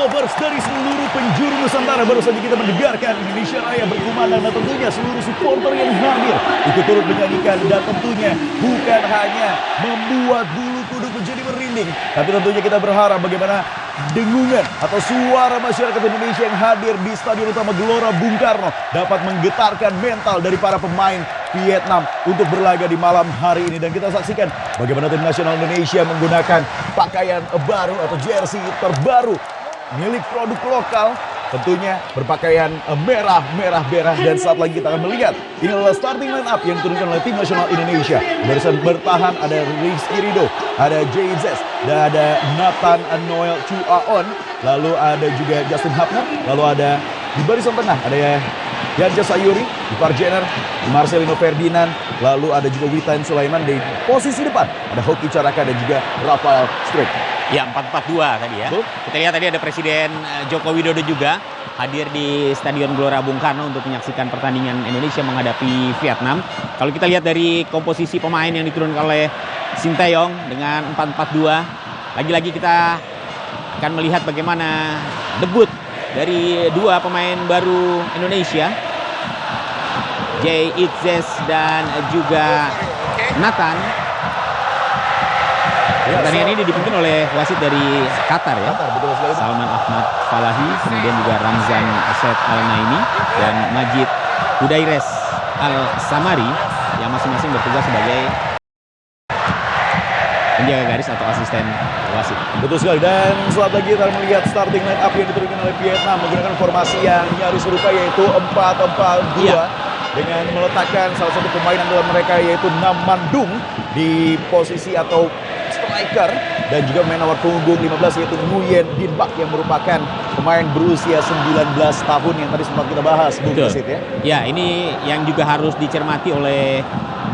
lovers dari seluruh penjuru Nusantara, baru saja kita mendengarkan Indonesia Raya berkumandang dan tentunya seluruh supporter yang hadir ikut turut menyanyikan dan tentunya bukan hanya membuat bulu kuduk menjadi merinding, tapi tentunya kita berharap bagaimana dengungan atau suara masyarakat Indonesia yang hadir di Stadion Utama Gelora Bung Karno dapat menggetarkan mental dari para pemain Vietnam untuk berlaga di malam hari ini. Dan kita saksikan bagaimana tim nasional Indonesia menggunakan pakaian baru atau jersey terbaru milik produk lokal, tentunya berpakaian merah merah. Dan saat lagi kita akan melihat ini adalah starting line up yang diturunkan oleh tim nasional Indonesia. Barisan bertahan ada Rizky Ridho, ada JZ, dan ada Nathan Noel Chuaon, lalu ada juga Justin Hapner, lalu ada di barisan tengah ada Yanja Sayuri, Ipar Jenner, Marcelino Ferdinand, lalu ada juga Witan Sulaiman. Di posisi depan ada Hoki Caraka dan juga Rafael Struik. Ya, 4-4-2 tadi ya. Betul. Kita lihat tadi ada Presiden Joko Widodo juga hadir di Stadion Gelora Bung Karno untuk menyaksikan pertandingan Indonesia menghadapi Vietnam. Kalau kita lihat dari komposisi pemain yang diturunkan oleh Sinteyong dengan 4-4-2, lagi-lagi kita akan melihat bagaimana debut dari dua pemain baru Indonesia, Jay Itzes dan juga Nathan. Pertandingan ini dipimpin oleh wasit dari Qatar ya, Salman Ahmad Falahi, kemudian juga Ramzan Asad Al-Naimi dan Majid Hudaires Al-Samari yang masing-masing bertugas sebagai penjaga garis atau asisten wasit. Betul sekali. Dan saat lagi kita melihat starting line up yang diturunkan oleh Vietnam menggunakan formasi yang nyaris serupa, yaitu 4-4-2 dengan meletakkan salah satu pemain andalan mereka yaitu Nam Mandung di posisi atau striker, dan juga pemain nomor punggung 15 yaitu Nguyen Din Bak yang merupakan pemain berusia 19 tahun yang tadi sempat kita bahas, Bung Kesit ya. Ya, ini yang juga harus dicermati oleh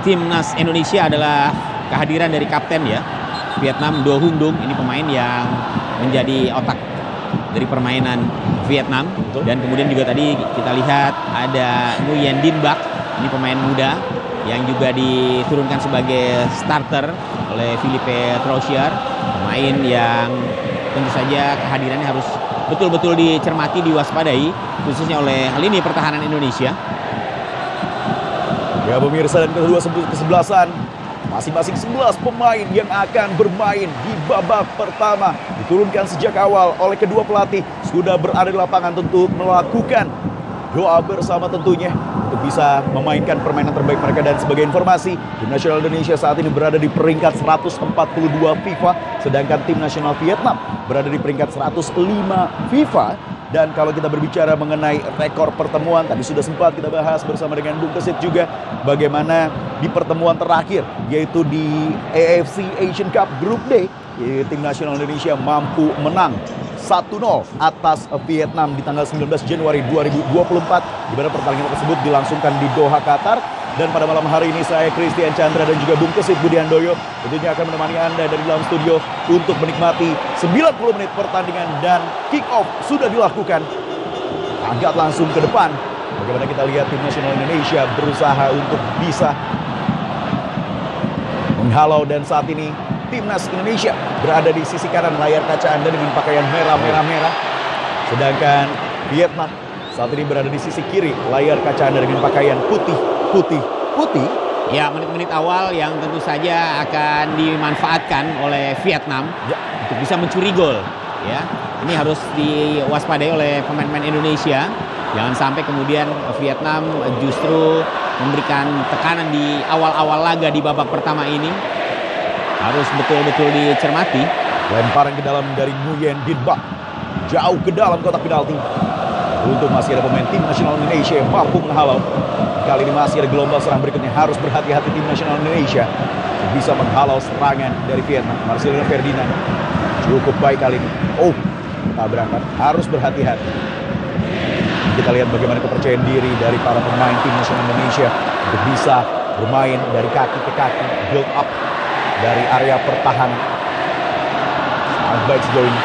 timnas Indonesia adalah kehadiran dari kapten ya Vietnam, Do Hung Dung. Ini pemain yang menjadi otak dari permainan Vietnam. Betul. Dan kemudian juga tadi kita lihat ada Nguyen Din Bak, ini pemain muda yang juga diturunkan sebagai starter oleh Philippe Troussier, pemain yang tentu saja kehadirannya harus betul-betul dicermati, diwaspadai khususnya oleh lini pertahanan Indonesia. Ya pemirsa, dan kedua kesebelasan masing-masing 11 pemain yang akan bermain di babak pertama diturunkan sejak awal oleh kedua pelatih, sudah berada di lapangan tentu melakukan doa bersama tentunya untuk bisa memainkan permainan terbaik mereka. Dan sebagai informasi, tim nasional Indonesia saat ini berada di peringkat 142 FIFA, sedangkan tim nasional Vietnam berada di peringkat 105 FIFA. Dan kalau kita berbicara mengenai rekor pertemuan, tadi sudah sempat kita bahas bersama dengan Bung Kesit juga bagaimana di pertemuan terakhir, yaitu di AFC Asian Cup Group D, tim nasional Indonesia mampu menang 1-0 atas Vietnam di tanggal 19 Januari 2024, di mana pertandingan tersebut dilangsungkan di Doha, Qatar. Dan pada malam hari ini saya, Christian Chandra, dan juga Bung Kesit Budiandoyo tentunya akan menemani Anda dari dalam studio untuk menikmati 90 menit pertandingan. Dan kick off sudah dilakukan. Angkat langsung ke depan. Bagaimana kita lihat tim nasional Indonesia berusaha untuk bisa menghalau, dan saat ini timnas Indonesia berada di sisi kanan layar kaca Anda dengan pakaian merah. Sedangkan Vietnam saat ini berada di sisi kiri layar kaca Anda dengan pakaian putih. Ya, menit-menit awal yang tentu saja akan dimanfaatkan oleh Vietnam untuk bisa mencuri gol. Ya, ini harus diwaspadai oleh pemain-pemain Indonesia. Jangan sampai kemudian Vietnam justru memberikan tekanan di awal-awal laga di babak pertama ini. Harus betul-betul dicermati. Lemparan ke dalam dari Nguyen Din Bak, jauh ke dalam kotak penalti. Untuk masih ada pemain tim nasional Indonesia yang mampu menghalau. Kali ini masih ada gelombang serang berikutnya. Harus berhati-hati tim nasional Indonesia bisa menghalau serangan dari Vietnam. Marcelino Ferdinand cukup baik kali ini. Tabrakan. Harus berhati-hati. Kita lihat bagaimana kepercayaan diri dari para pemain tim nasional Indonesia untuk bisa bermain dari kaki ke kaki, build up dari area pertahanan. Sangat baik sejauh ini.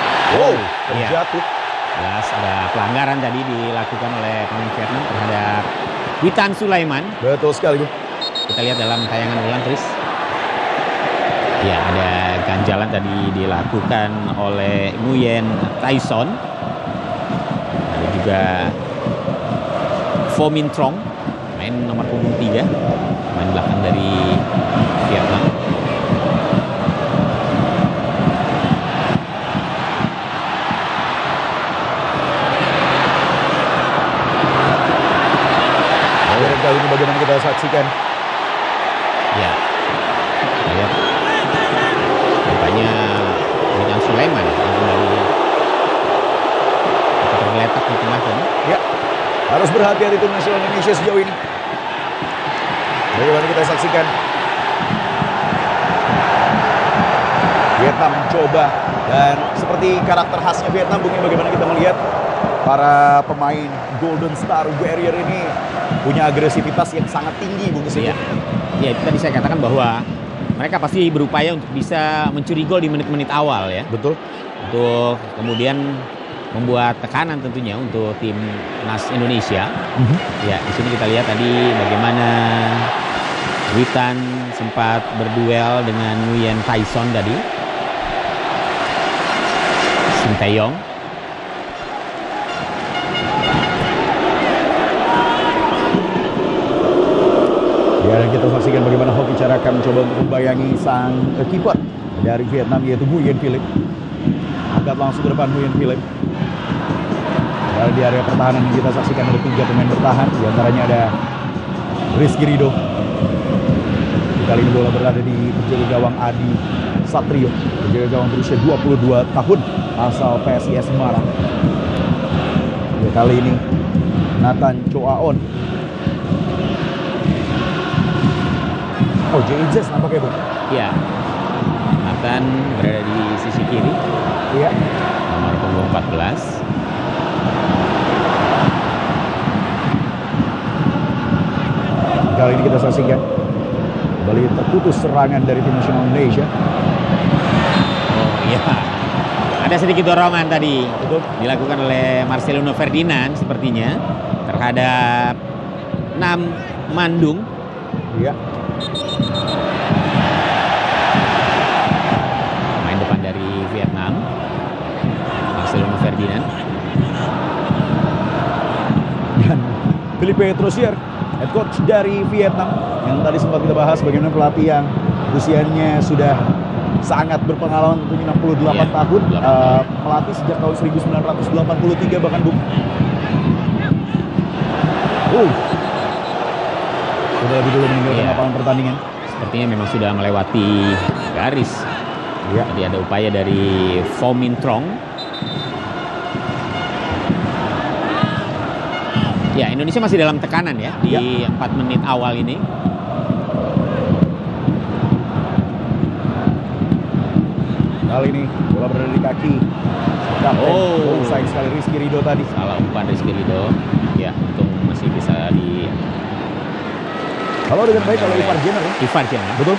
Terjatuh. Jelas ada pelanggaran tadi dilakukan oleh pemain Vietnam terhadap Witan Sulaiman. Betul sekali, Bu. Kita lihat dalam tayangan ulang, Chris. Ya, ada ganjalan tadi dilakukan oleh Nguyen Tyson. juga Pho Minh Trong, main nomor punggung 3, main belakang dari Vietnam. Kali ini bagaimana kita saksikan. Ya, kita lihat rupanya Witan Sulaiman yang kembali tergeletak di tengah tadi. Ya, harus berhati-hati tim nasional Indonesia sejauh ini. Bagaimana kita saksikan. Vietnam mencoba, dan seperti karakter khasnya Vietnam, bagaimana kita melihat para pemain Golden Star Warrior ini punya agresivitas yang sangat tinggi, Bung Kesit. Ya, itu tadi saya katakan bahwa mereka pasti berupaya untuk bisa mencuri gol di menit-menit awal ya. Betul. Untuk kemudian membuat tekanan tentunya untuk timnas Indonesia. Ya, di sini kita lihat tadi bagaimana Witan sempat berduel dengan Nguyen Thanh Son tadi. Sinteyong. Ya, dan kita saksikan bagaimana Hoki Caraka mencoba untuk membayangi sang kiper dari Vietnam, yaitu Nguyen Philip. Angkat langsung ke depan Nguyen Philip. Dan di area pertahanan kita saksikan ada 3 pemain bertahan, di antaranya ada Rizky Ridho. Kali ini bola berada di penjaga gawang Adi Satrio, penjaga gawang berusia 22 tahun, asal PSIS Semarang. Ya, kali ini Nathan Choaon. Oh, JJ nampaknya, Bung. Ya, Nathan berada di sisi kiri. Iya. Nomor punggung 14. Kali ini kita saksikan kembali terputus serangan dari tim nasional Indonesia. Oh iya, ada sedikit dorongan tadi. Betul. Dilakukan oleh Marcelino Ferdinand sepertinya terhadap Nam Mandung. Iya. Main depan dari Vietnam, Marcelino Ferdinand. Dan Philippe Troussier, head coach dari Vietnam, yang tadi sempat kita bahas bagaimana pelatih yang usianya sudah sangat berpengalaman, tentunya 68 tahun, melatih sejak tahun 1983 bahkan, Bung. Sudah lebih dulu meninggalkan lapangan pertandingan. Sepertinya memang sudah melewati garis. Ya. Tadi ada upaya dari Pho Minh Trong. Ya, Indonesia masih dalam tekanan ya di 4 menit awal ini. Kali ini bola berada di kaki kapten. Sayang sekali Rizky Ridho tadi. Salah umpan Rizky Ridho. Ya, untung masih bisa di. Kalau dengan baik kalau Ivar Jenner ya. Ivar Jenner. Betul.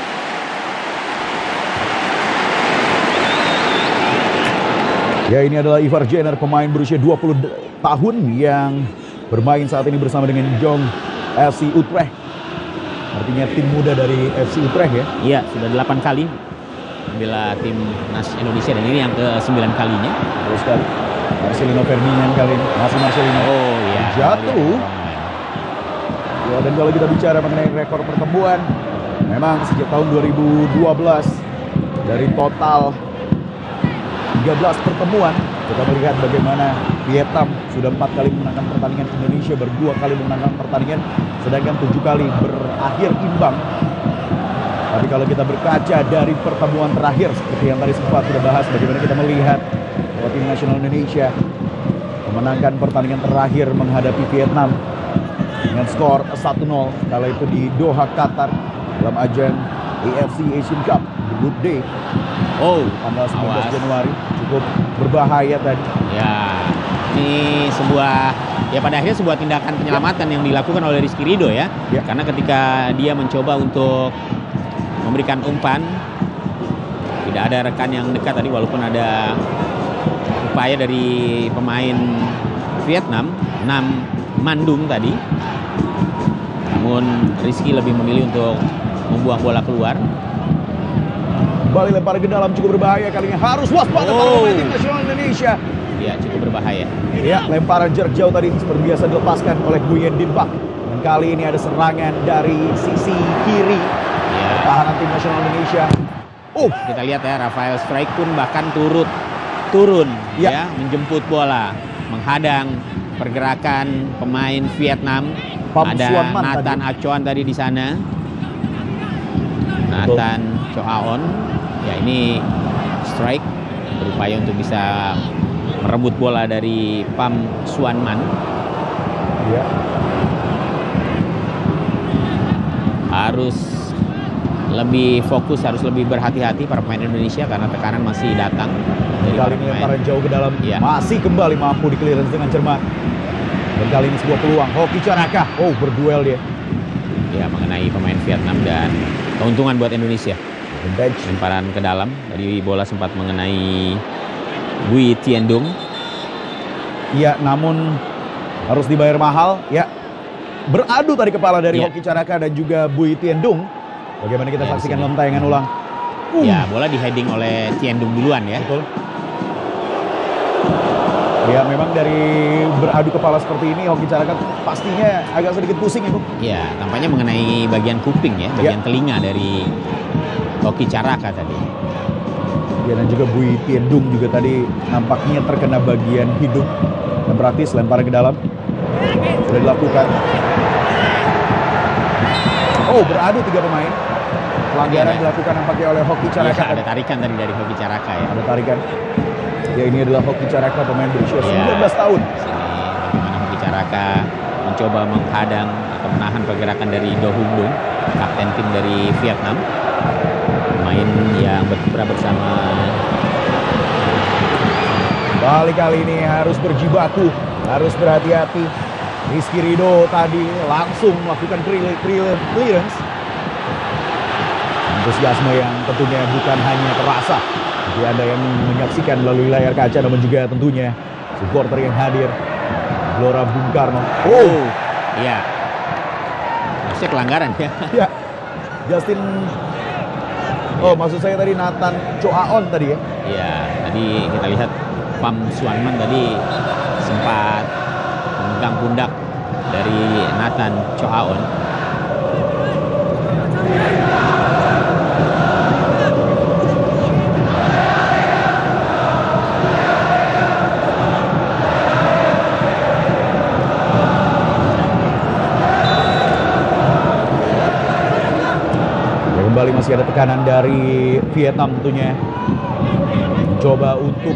Ya, ini adalah Ivar Jenner, pemain berusia 20 tahun yang bermain saat ini bersama dengan Jong FC Utrecht. Artinya tim muda dari FC Utrecht ya. Iya, sudah 8 kali membela timnas Indonesia dan ini yang ke-9 kalinya. Terus sekali. Marcelino Ferdinand kali ini. Masih Marcelino. Oh iya. Jatuh. Ya, dan kalau kita bicara mengenai rekor pertemuan, memang sejak tahun 2012 dari total 13 pertemuan, kita melihat bagaimana Vietnam sudah 4 kali memenangkan pertandingan, Indonesia ber2 kali memenangkan pertandingan, sedangkan 7 kali berakhir imbang. Tapi kalau kita berkaca dari pertemuan terakhir, seperti yang tadi sempat kita bahas, bagaimana kita melihat bahwa tim nasional Indonesia memenangkan pertandingan terakhir menghadapi Vietnam dengan skor 1-0, kala itu di Doha, Qatar, dalam ajang AFC Asian Cup Group D. Tanggal 19 Januari, cukup berbahaya tadi. Ya, ini pada akhirnya sebuah tindakan penyelamatan yang dilakukan oleh Rizky Ridho ya. Karena ketika dia mencoba untuk memberikan umpan, tidak ada rekan yang dekat tadi, walaupun ada upaya dari pemain Vietnam, Nam Mandung tadi. Namun Rizky lebih memilih untuk membuang bola keluar. Kembali lempar ke dalam, cukup berbahaya kali ini, harus waspada para pemain tim nasional Indonesia. Indonesia. Ya, cukup berbahaya. Ya, lemparan jarak jauh tadi seperti biasa dilepaskan oleh Nguyen Din Bak. Dan kali ini ada serangan dari sisi kiri Ya, pertahanan tim nasional Indonesia. kita lihat ya, Rafael Struijk pun bahkan turun Ya. ya, menjemput bola, menghadang pergerakan pemain Vietnam. Pham Ada Xuan Man Nathan tadi. Achoan tadi di sana. Nathan Choaon. Ya, ini Struijk berupaya untuk bisa merebut bola dari Pham Xuan Man. Ya. Harus lebih fokus, harus lebih berhati-hati para pemain Indonesia karena tekanan masih datang dari Kali para ini pemain. lemparan jauh ke dalam, Iya. masih kembali mampu di clearance dengan cermat. Dan kali ini sebuah peluang, Hoki Caraka, berduel dia. Ya, mengenai pemain Vietnam dan keuntungan buat Indonesia. Bench. Lemparan ke dalam, tadi bola sempat mengenai Bui Tien Dung. Iya, namun harus dibayar mahal. Ya, beradu tadi kepala dari Iya. Hoki Caraka dan juga Bui Tien Dung. Bagaimana kita Ya, di saksikan sini. dalam tayangan ulang. Ya, bola di heading oleh Tien Dung duluan ya. Betul. Ya, memang dari beradu kepala seperti ini Hoki Caraka pastinya agak sedikit pusing ya, Bung. Ya, tampaknya mengenai bagian kuping ya, bagian telinga dari Hoki Caraka tadi. Ya, dan juga Bui Tien Dung juga tadi nampaknya terkena bagian hidung. Dan berarti lemparan ke dalam sudah dilakukan. Beradu 3 pemain. Pelanggaran Iya. dilakukan nampaknya oleh Hoki Ya, Caraka. ada tarikan tadi dari Hoki Caraka ya. Ada tarikan. Ya, ini adalah Hoki Caraka, pemain berusia Ya. 19 tahun. Sini bagaimana Hoki Caraka mencoba menghadang atau menahan pergerakan dari Do Hung Dung, kapten tim dari Vietnam. Pemain yang berkiprah bersama. Balik kali ini harus berjibaku, harus berhati-hati. Rizky Ridho tadi langsung melakukan clearance. Antusiasme yang tentunya bukan hanya terasa bagi Anda yang menyaksikan melalui layar kaca, namun juga tentunya supporter yang hadir. Gelora Bung Karno. Iya. Harusnya pelanggaran ya. Ya, Justin. Maksud saya tadi Nathan Choaon tadi ya. Iya, tadi kita lihat Pham Xuan Man tadi sempat memegang pundak dari Nathan Choaon. Kembali masih ada tekanan dari Vietnam tentunya. Mencoba untuk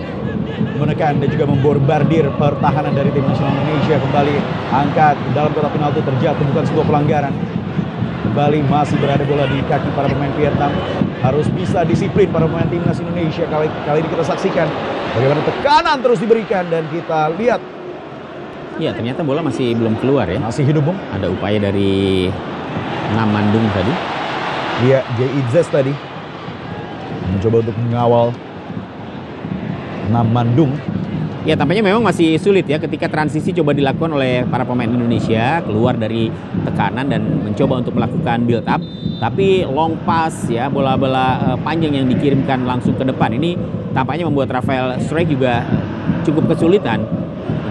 menekan dan juga membombardir pertahanan dari tim nasional Indonesia. Kembali angkat dalam kotak penalti, terjatuh, bukan sebuah pelanggaran. Kembali masih berada bola di kaki para pemain Vietnam. Harus bisa disiplin para pemain timnas Indonesia. Kali ini kita saksikan bagaimana tekanan terus diberikan dan kita lihat. Ya, ternyata bola masih belum keluar ya. Masih hidup, Bung. Ada upaya dari Nam Mandung tadi. Dia J.I.Z. tadi mencoba untuk mengawal Nam Mandung. Ya, tampaknya memang masih sulit ya ketika transisi coba dilakukan oleh para pemain Indonesia keluar dari tekanan dan mencoba untuk melakukan build up. Tapi long pass ya, bola-bola panjang yang dikirimkan langsung ke depan ini tampaknya membuat Rafael Struijk juga cukup kesulitan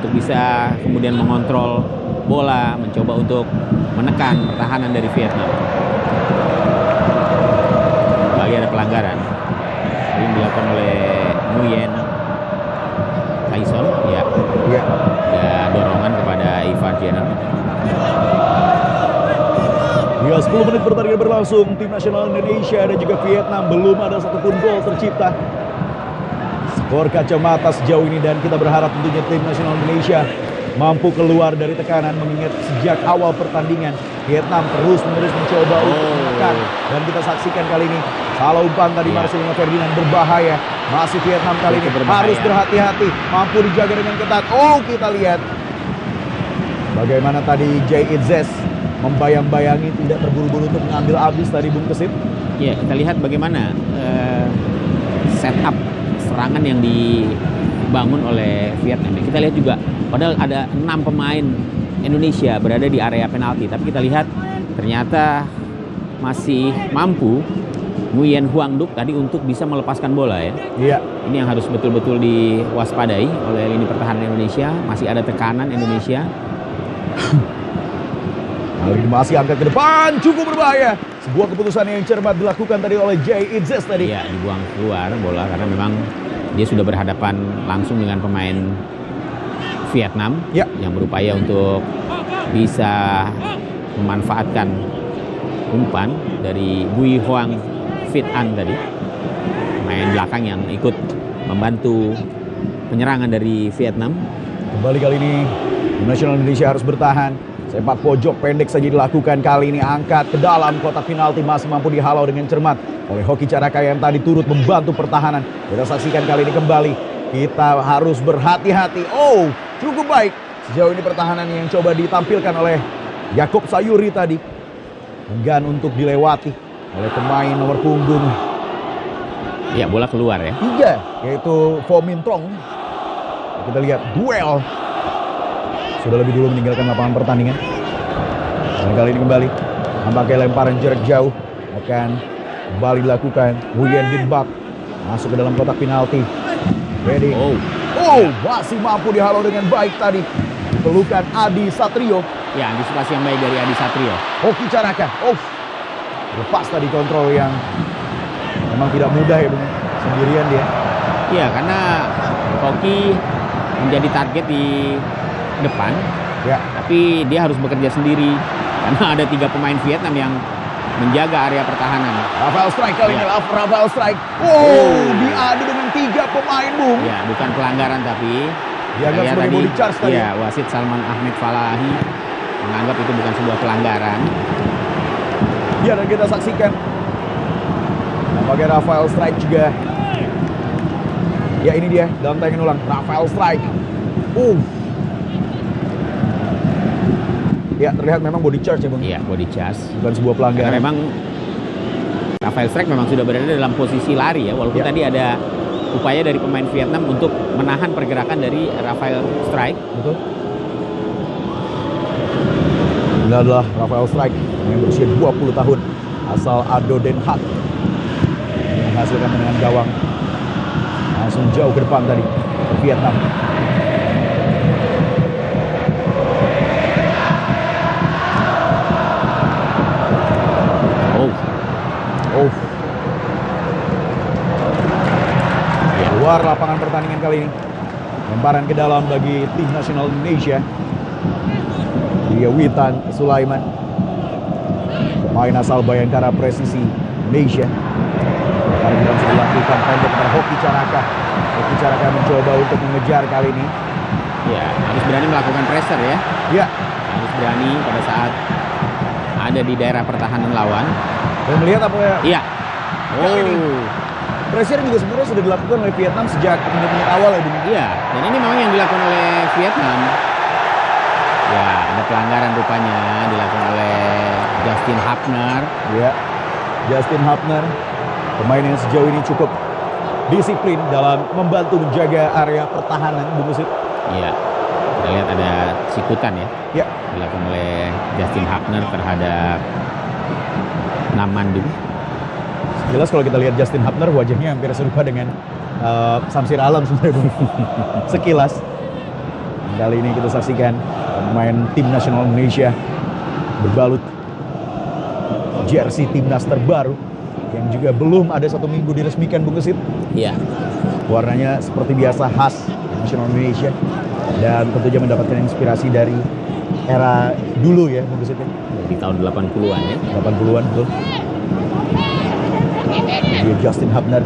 untuk bisa kemudian mengontrol bola, mencoba untuk menekan pertahanan dari Vietnam. Kembali ada pelanggaran yang dilakukan oleh Nguyen Tyson ya. Ya. Ada dorongan kepada Ivar Jenner. Ya, 10 menit pertandingan berlangsung. Tim nasional Indonesia dan juga Vietnam belum ada satupun gol tercipta. Skor kacamata sejauh ini dan kita berharap tentunya tim nasional Indonesia mampu keluar dari tekanan, mengingat sejak awal pertandingan Vietnam terus-menerus mencoba untuk menekan, dan kita saksikan kali ini salah umpan tadi Marcelino Ferdinand berbahaya. Masih Vietnam kali ini harus berhati-hati, mampu dijaga dengan ketat. Kita lihat bagaimana tadi J.I.Z. membayang-bayangi, tidak terburu-buru untuk mengambil habis tadi, Bung Kesit. Ya, kita lihat bagaimana setup serangan yang dibangun oleh Vietnam. Kita lihat juga padahal ada 6 pemain Indonesia berada di area penalti, tapi kita lihat ternyata masih mampu Nguyen Huang Duc tadi untuk bisa melepaskan bola ya. Iya. Ini yang harus betul-betul diwaspadai oleh lini pertahanan Indonesia. Masih ada tekanan Indonesia. Kali ini masih angkat ke depan, cukup berbahaya. Sebuah keputusan yang cermat dilakukan tadi oleh Jay Itzes tadi. Ya, dibuang keluar bola karena memang dia sudah berhadapan langsung dengan pemain Vietnam yang berupaya untuk bisa memanfaatkan umpan dari Bui Hoang Fit An tadi, pemain belakang yang ikut membantu penyerangan dari Vietnam. Kembali kali ini tim nasional Indonesia harus bertahan. Sepak pojok pendek saja dilakukan kali ini, angkat ke dalam kotak penalti, masih mampu dihalau dengan cermat oleh Hoki Caraka yang tadi turut membantu pertahanan. Kita saksikan kali ini kembali. Kita harus berhati-hati. Oh, cukup baik sejauh ini pertahanan yang coba ditampilkan oleh Yakob Sayuri tadi. Enggan untuk dilewati oleh pemain nomor punggung. Ya, bola keluar ya. 3, yaitu Fo Min Trong. Kita lihat duel. Sudah lebih dulu meninggalkan lapangan pertandingan. Dan kali ini kembali nampaknya lemparan jarak jauh akan kembali dilakukan. Nguyen Din Bak masuk ke dalam kotak penalti. Ready. Masih mampu dihalau dengan baik tadi. Pelukan Adi Satrio. Ya, antisipasi yang baik dari Adi Satrio. Hoki Caraka. Lepas tadi kontrol yang memang tidak mudah ya, Bung. Sendirian dia. Iya, karena Hoki menjadi target di depan, tapi dia harus bekerja sendiri karena ada 3 pemain Vietnam yang menjaga area pertahanan. Rafael Strike kali ini, Rafael Strike. Diadu dengan 3 pemain, Bung. Ya, bukan pelanggaran tapi dianggap sebagai body charge tadi. Ya, wasit Salman Ahmed Falahi menganggap itu bukan sebuah pelanggaran. Ya, dan kita saksikan nampaknya Rafael Strike juga. Ya, ini dia dalam tayangan ulang, Rafael Strike. Ya, terlihat memang body charge ya, Bung. Iya, body charge. Bukan sebuah pelanggaran. Karena memang Rafael Strike memang sudah berada dalam posisi lari ya, walaupun tadi ada upaya dari pemain Vietnam untuk menahan pergerakan dari Rafael Strike. Betul. Ini adalah Rafael Strike yang berusia 20 tahun, asal Ado Den Haag, menghasilkan dengan gawang langsung jauh ke depan tadi ke Vietnam. Keluar lapangan pertandingan kali ini. Lemparan ke dalam bagi tim nasional Indonesia. Dia Witan Sulaiman, pemain asal Bayangkara Presisi Indonesia. Lemparan ke dalam sudah dilakukan pendek kepada Hoki Caraka. Hoki Caraka mencoba untuk mengejar kali ini. Ya, harus berani melakukan pressure ya. Ya, harus berani pada saat ada di daerah pertahanan lawan. Dan melihat apa ya? Iya. Pressure juga sebenarnya sudah dilakukan oleh Vietnam sejak menit-menit awal ya, Bung. Iya, dan ini memang yang dilakukan oleh Vietnam. Ya, ada pelanggaran rupanya dilakukan oleh Justin Hapner. Ya, Justin Hapner, pemain yang sejauh ini cukup disiplin dalam membantu menjaga area pertahanan, Bung Musit. Iya, kita lihat ada sikutan ya. Ya, dilakukan oleh Justin Hapner terhadap Nam Mandung. Jelas kalau kita lihat Justin Hapner wajahnya hampir serupa dengan Samsir Alam sebenarnya, Bung. Sekilas. Kali ini kita saksikan pemain tim nasional Indonesia berbalut jersey timnas terbaru yang juga belum ada 1 minggu diresmikan, Bung Kesit. Iya. Warnanya seperti biasa khas nasional Indonesia dan tentunya mendapatkan inspirasi dari era dulu ya, Bung Kesit. Di tahun 80-an ya. 80-an, betul. Dia Justin Hapner.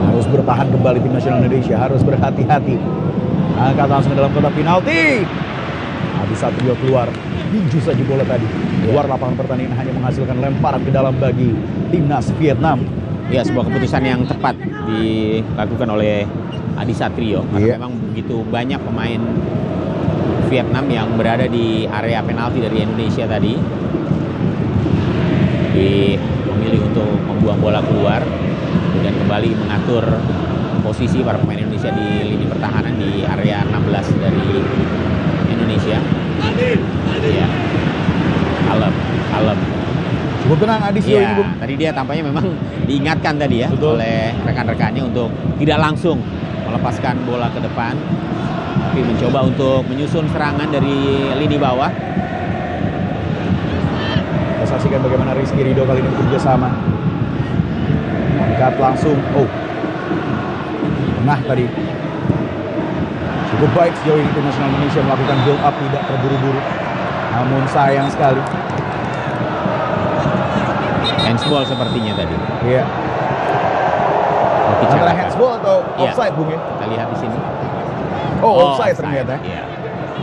Harus bertahan kembali tim nasional Indonesia, harus berhati-hati. Angkat langsung ke dalam kotak penalti. Adi Satrio keluar, pinju saja bola tadi. Keluar lapangan pertandingan, hanya menghasilkan lemparan ke dalam bagi timnas Vietnam. Ya, sebuah keputusan yang tepat dilakukan oleh Adi Satrio. Karena memang begitu banyak pemain Vietnam yang berada di area penalti dari Indonesia tadi. Memilih untuk membuang bola keluar dan kembali mengatur posisi para pemain Indonesia di lini pertahanan di area 16 dari Indonesia. Ya. Kalem. Cukup tenang Adi sejauh ini, Iya, Bung. tadi dia tampaknya memang diingatkan tadi ya Betul. oleh rekan-rekannya untuk tidak langsung melepaskan bola ke depan, tapi mencoba untuk menyusun serangan dari lini bawah. Kita saksikan bagaimana Rizky Ridho kali ini bekerja sama. Angkat langsung. Oh. Tengah tadi. Cukup baik sejauh ini tim nasional Indonesia melakukan build up tidak terburu-buru. Namun sayang sekali. Handsball sepertinya tadi. Iya. Hoki Antara Caraka. handsball atau Iya. offside, Bung ya? Kita lihat di sini. Oh, offside ternyata. Iya.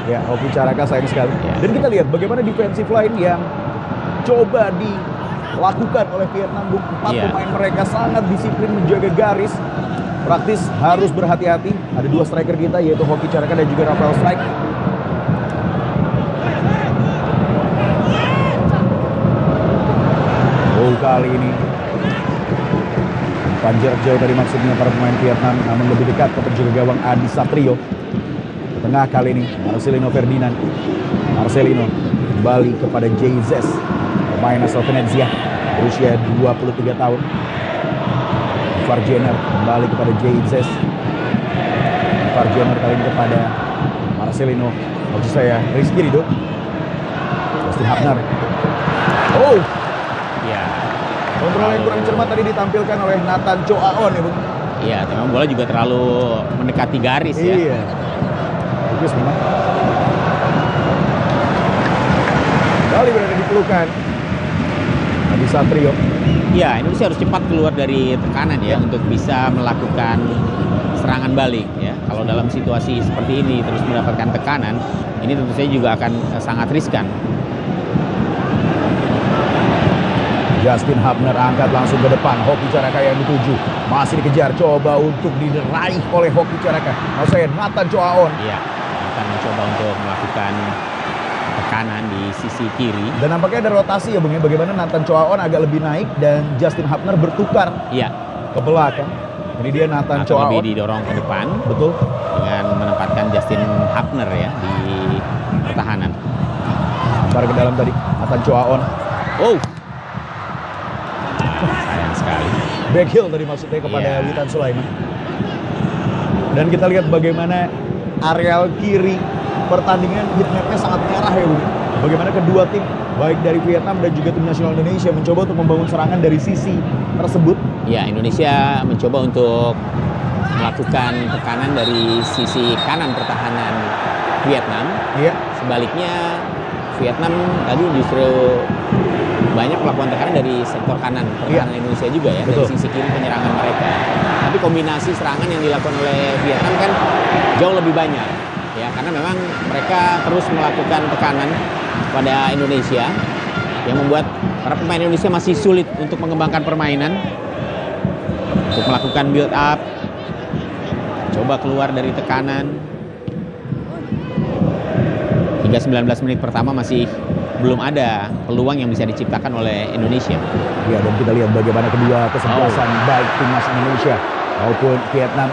Ya, Hoki Caraka sayang sekali. Iya. Dan kita lihat bagaimana defensive line yang coba dilakukan oleh Vietnam, Bung. 4 Iya. pemain mereka sangat disiplin menjaga garis. Praktis harus berhati-hati. Ada 2 striker kita yaitu Hoki Caraka dan juga Rafael Strike. Oh, kali ini panjang jauh dari maksudnya para pemain Vietnam, namun lebih dekat ke penjaga gawang Adi Satrio. Tengah kali ini Marcelino Ferdinand. Marcelino kembali kepada Jay-Zes, pemain asal Venezia, berusia 23 tahun. Farjener kembali kepada Jay-Zes. Farjener kali ini kepada Marcelino. Maksud saya Rizky Ridho. Justin Hapner. Oh, Iya. kontrol yang kurang cermat tadi ditampilkan oleh Nathan Choaon ya, Bung. Iya, memang bola juga terlalu mendekati garis ya. Iya. Bagus memang. Kali berada di pelukan Adi Satrio. Iya, Indonesia harus cepat keluar dari tekanan ya untuk bisa melakukan serangan balik ya. Kalau dalam situasi seperti ini terus mendapatkan tekanan, ini tentu saja juga akan sangat riskan. Justin Hapner angkat langsung ke depan. Hoki Caraka yang dituju. Masih dikejar. Coba untuk diraih oleh Hoki Caraka. Maksud saya Nathan Choaon. Iya, akan mencoba untuk melakukan tekanan di sisi kiri. Dan nampaknya ada rotasi ya, Bung ya. Bagaimana Nathan Choaon agak lebih naik dan Justin Hapner bertukar Iya, ke belakang. Ini dia Nathan atau Choaon. lebih didorong ke depan Betul. dengan menempatkan Justin Hapner ya di pertahanan. Lempar ke dalam tadi. Nathan Choaon. Oh, sayang sekali. Back heel tadi maksudnya kepada Iya. Witan Sulaiman. Dan kita lihat bagaimana areal kiri pertandingan heatmapnya sangat merah ya, Bung. Bagaimana kedua tim baik dari Vietnam dan juga tim nasional Indonesia mencoba untuk membangun serangan dari sisi tersebut. Ya, Indonesia mencoba untuk melakukan tekanan dari sisi kanan pertahanan Vietnam. Iya. Sebaliknya Vietnam tadi justru banyak melakukan tekanan dari sektor kanan pertahanan Indonesia juga ya, Betul. dari sisi kiri penyerangan mereka. Tapi kombinasi serangan yang dilakukan oleh Vietnam kan jauh lebih banyak ya, karena memang mereka terus melakukan tekanan pada Indonesia yang membuat para pemain Indonesia masih sulit untuk mengembangkan permainan, untuk melakukan build up, coba keluar dari tekanan. Hingga 19 menit pertama masih belum ada peluang yang bisa diciptakan oleh Indonesia. Ya, dan kita lihat bagaimana kedua kesebelasan baik timnas Indonesia maupun Vietnam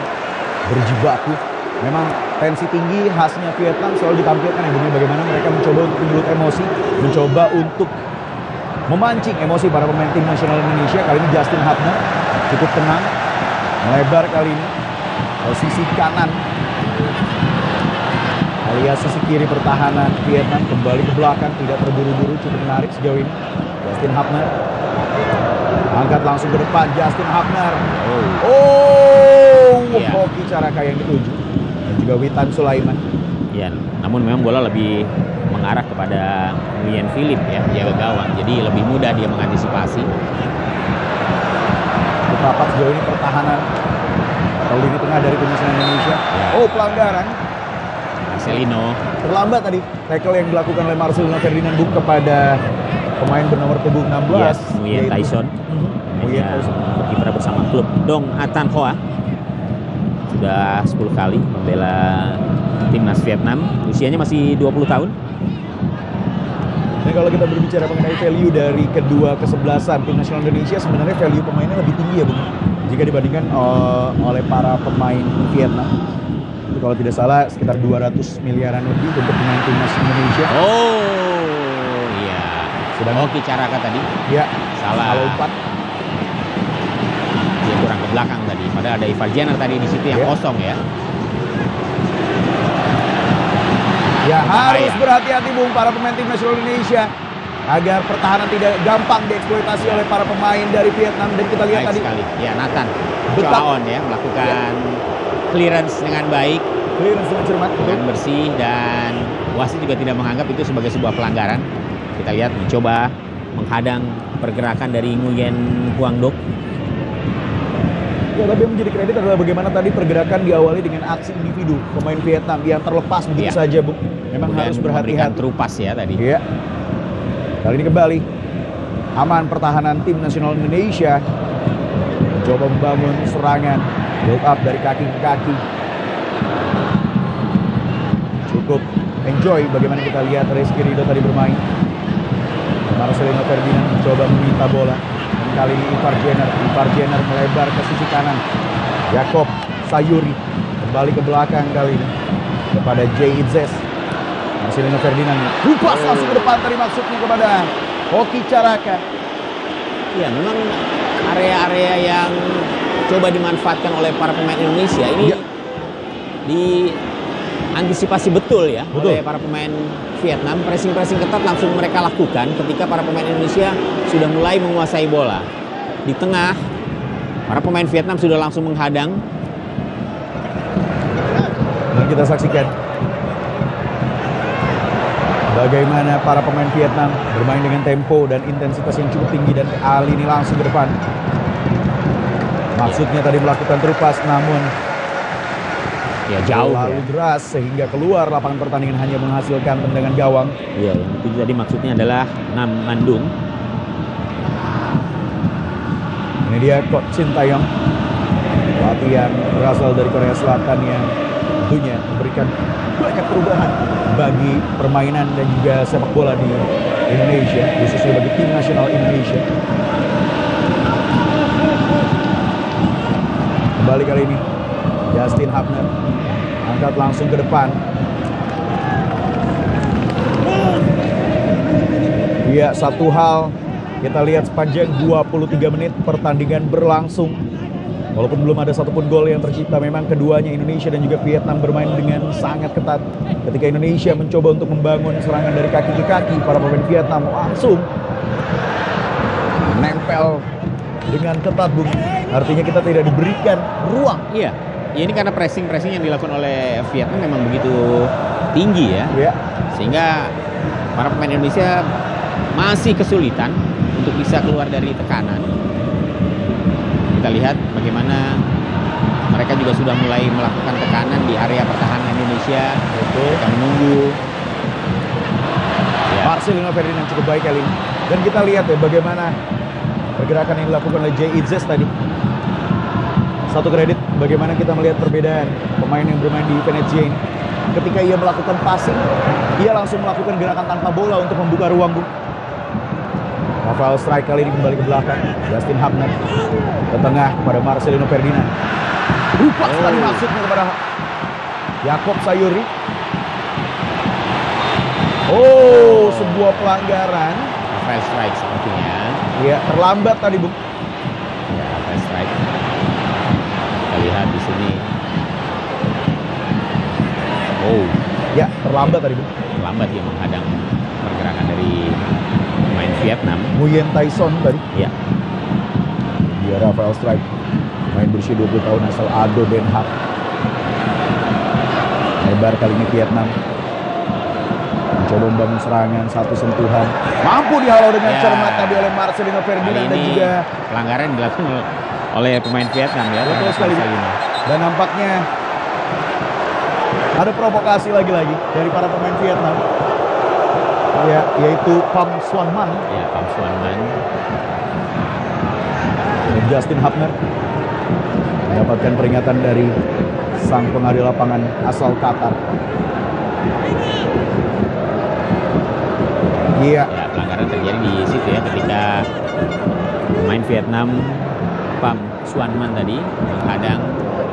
berjibaku. Memang tensi tinggi khasnya Vietnam selalu ditampilkan ya, Bung. Bagaimana mereka mencoba untuk menyulut emosi, mencoba untuk memancing emosi para pemain tim nasional Indonesia. Kali ini Justin Hapner cukup tenang, melebar kali ini ke sisi kanan alias sisi kiri pertahanan Vietnam, kembali ke belakang, tidak terburu-buru, cukup menarik sejauh ini. Justin Hapner angkat langsung ke depan. Justin Hapner. Iya. Hoki Caraka yang dituju dan juga Witan Sulaiman. Ya, namun memang bola lebih mengarah kepada Nguyen Philip ya, jaga gawang. Jadi lebih mudah dia mengantisipasi. Kita rapat sejauh ini pertahanan atau lini tengah dari tim nasional Indonesia. Ya. Oh, pelanggaran. Marcelino. Terlambat tadi tackle yang dilakukan oleh Marcelino Ferdinand Bung kepada pemain bernomor punggung 16. Yes, Nguyen yaitu- Tyson. Nguyen Yang Tyson. berkiprah bersama klub Dong Atan Hoa. Sudah 10 kali membela timnas Vietnam. Usianya masih 20 tahun. Dan kalau kita berbicara mengenai value dari kedua kesebelasan tim nasional Indonesia, sebenarnya value pemainnya lebih tinggi ya, Bung, jika dibandingkan oleh para pemain Vietnam. Itu kalau tidak salah sekitar 200 miliaran lebih untuk pemain timnas Indonesia. Oh, iya. Sedang Hoki Caraka tadi ya salah umpan. dia kurang ke belakang tadi. Padahal ada Ivar Jenner tadi di situ yang Ya. kosong ya. Ya Bahaya. harus berhati-hati Bung para pemain tim nasional Indonesia agar pertahanan tidak gampang dieksploitasi oleh para pemain dari Vietnam. Dan kita lihat Baik tadi sekali. Ya, Nathan Betak. Choaon ya melakukan clearance dengan baik, clearance dengan cermat. dengan bersih, dan wasit juga tidak menganggap itu sebagai sebuah pelanggaran. Kita lihat mencoba menghadang pergerakan dari Nguyen Huang Dok. Ya, tapi yang menjadi kredit adalah bagaimana tadi pergerakan diawali dengan aksi individu pemain Vietnam yang terlepas begitu Ya. saja, Bung. Memang Kemudian harus memberikan berhati-hati. terupas ya tadi. Iya. Kali ini kembali aman pertahanan tim nasional Indonesia. Mencoba membangun serangan, build up dari kaki ke kaki. Cukup enjoy bagaimana kita lihat Rizky Ridho tadi bermain. Marcelino Ferdinand mencoba meminta bola. Dan kali ini Ivar Jenner melebar ke sisi kanan. Jakob Sayuri kembali ke belakang kali ini kepada Jay Itzes. Marcelino Ferdinand lupas langsung ke depan tadi maksudnya kepada Hoki Caraka. Ya, memang area-area yang coba dimanfaatkan oleh para pemain Indonesia ini Ya. diantisipasi betul ya Betul. oleh para pemain Vietnam. Pressing ketat langsung mereka lakukan ketika para pemain Indonesia sudah mulai menguasai bola. Di tengah, para pemain Vietnam sudah langsung menghadang. Dan kita saksikan bagaimana para pemain Vietnam bermain dengan tempo dan intensitas yang cukup tinggi, dan kali ini langsung ke depan. Maksudnya tadi melakukan terupas namun Ya, jauh terlalu ya. deras sehingga keluar lapangan pertandingan, hanya menghasilkan tendangan gawang. Iya, yang itu tadi maksudnya adalah Nam Mandung. Ini dia Coach Shin Taeyong, pelatih yang berasal dari Korea Selatan yang tentunya memberikan banyak perubahan bagi permainan dan juga sepak bola di Indonesia, khususnya bagi tim nasional Indonesia. Kembali kali ini Justin Hapner angkat langsung ke depan. Iya, satu hal kita lihat sepanjang 23 menit pertandingan berlangsung, walaupun belum ada satupun gol yang tercipta, memang keduanya Indonesia dan juga Vietnam bermain dengan sangat ketat. Ketika Indonesia mencoba untuk membangun serangan dari kaki ke kaki, para pemain Vietnam langsung menempel dengan ketat, Bung. Artinya kita tidak diberikan ruang. Iya, ya ini karena pressing yang dilakukan oleh Vietnam memang begitu tinggi ya. Ya, Sehingga para pemain Indonesia masih kesulitan untuk bisa keluar dari tekanan. Kita lihat bagaimana mereka juga sudah mulai melakukan tekanan di area pertahanan Indonesia. betul. Kita menunggu. Ya, Marcelino Ferdinand cukup baik kali ini. Dan kita lihat ya bagaimana pergerakan yang dilakukan oleh Jay Itzes tadi. Satu kredit bagaimana kita melihat perbedaan pemain yang bermain di Venezia ini. Ketika ia melakukan passing, ia langsung melakukan gerakan tanpa bola untuk membuka ruang, Bung. Rafael Strike kali ini kembali ke belakang. Justin Hapner ke tengah kepada Marcelino Ferdinand. Lupa sekali maksudnya kepada Jakob Sayuri. Oh, sebuah pelanggaran. Rafael Strike sepertinya. Ya, terlambat tadi, Bung. Ya, Rafael Strike. Kita lihat di sini. Oh, Ya, terlambat tadi, Bung. lambat ya menghadang pergerakan dari pemain Vietnam. Nguyen Tyson tadi. Ya, Dia Rafael Strike, main berusia 20 tahun asal Ado Den Haag. Lebar kali ini Vietnam. Mencoba membangun serangan, satu sentuhan. Mampu dihalau dengan Ya. cermat tadi oleh Marcelino kali Ferdinand dan ini juga pelanggaran dilakukan oleh pemain Vietnam ya. Betul terhadap sekali. Marcelino. dan nampaknya ada provokasi lagi-lagi dari para pemain Vietnam. Ya, yaitu Pham Xuan Man Ya, Pham Xuan Man. dan Justin Hapner mendapatkan peringatan dari sang pengadil lapangan asal Qatar. Iya, Ya, pelanggaran terjadi di situ ya ketika pemain Vietnam Pham Xuan Man tadi menghadang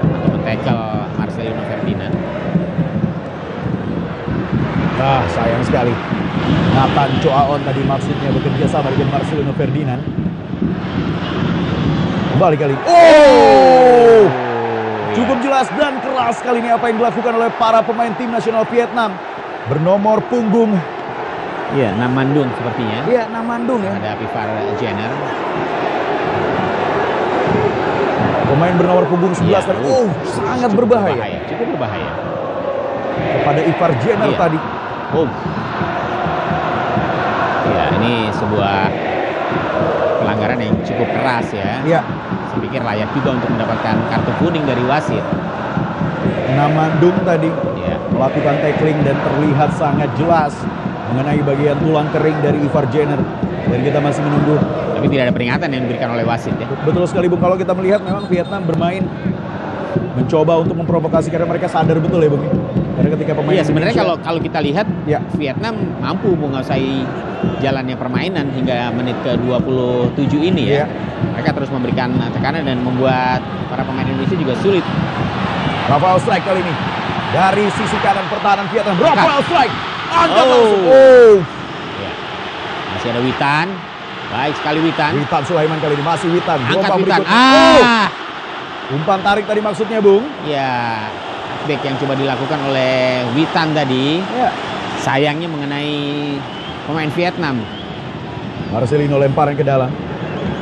atau men-tackle Marcelino Ferdinand. Sayang sekali. Nathan Choaon tadi maksudnya bekerja sama dengan Marcelino Ferdinand. Kembali kali. Oh! Cukup jelas dan keras kali ini apa yang dilakukan oleh para pemain tim nasional Vietnam. Bernomor punggung. Iya, Nam Mandung sepertinya. Iya, Nam Mandung ya. Ada Ivar Jenner. Pemain bernomor punggung 11 Iya, tadi. Oh, sangat berbahaya. Cukup berbahaya. Kepada Ivar Jenner Iya. tadi. Oh. Ya, ini sebuah pelanggaran yang cukup keras ya. Iya. Saya pikir layak juga untuk mendapatkan kartu kuning dari wasit. Nam Mandung tadi Ya. melakukan tackling dan terlihat sangat jelas mengenai bagian tulang kering dari Ivar Jenner. Dan kita masih menunggu. Tapi tidak ada peringatan yang diberikan oleh wasit ya. Betul sekali Bung, kalau kita melihat memang Vietnam bermain mencoba untuk memprovokasi karena mereka sadar betul ya Bung. Karena ketika pemain Iya, sebenarnya Indonesia- kalau kita lihat Ya. Vietnam mampu menguasai jalannya permainan hingga menit ke-27 ini ya. Iya. Mereka terus memberikan tekanan dan membuat para pemain Indonesia juga sulit. Rafael strike kali ini dari sisi kanan pertahanan Vietnam. Rafael strike, angkat Oh. langsung. Oh, Ya. Masih ada Witan. Baik sekali Witan. Witan Sulaiman kali ini masih Witan. Angkat Gelombang Witan. berikutnya. Umpan tarik tadi maksudnya Bung. Ya. Back yang coba dilakukan oleh Witan tadi. Ya. Sayangnya mengenai pemain Vietnam. Marcelino lemparan ke dalam.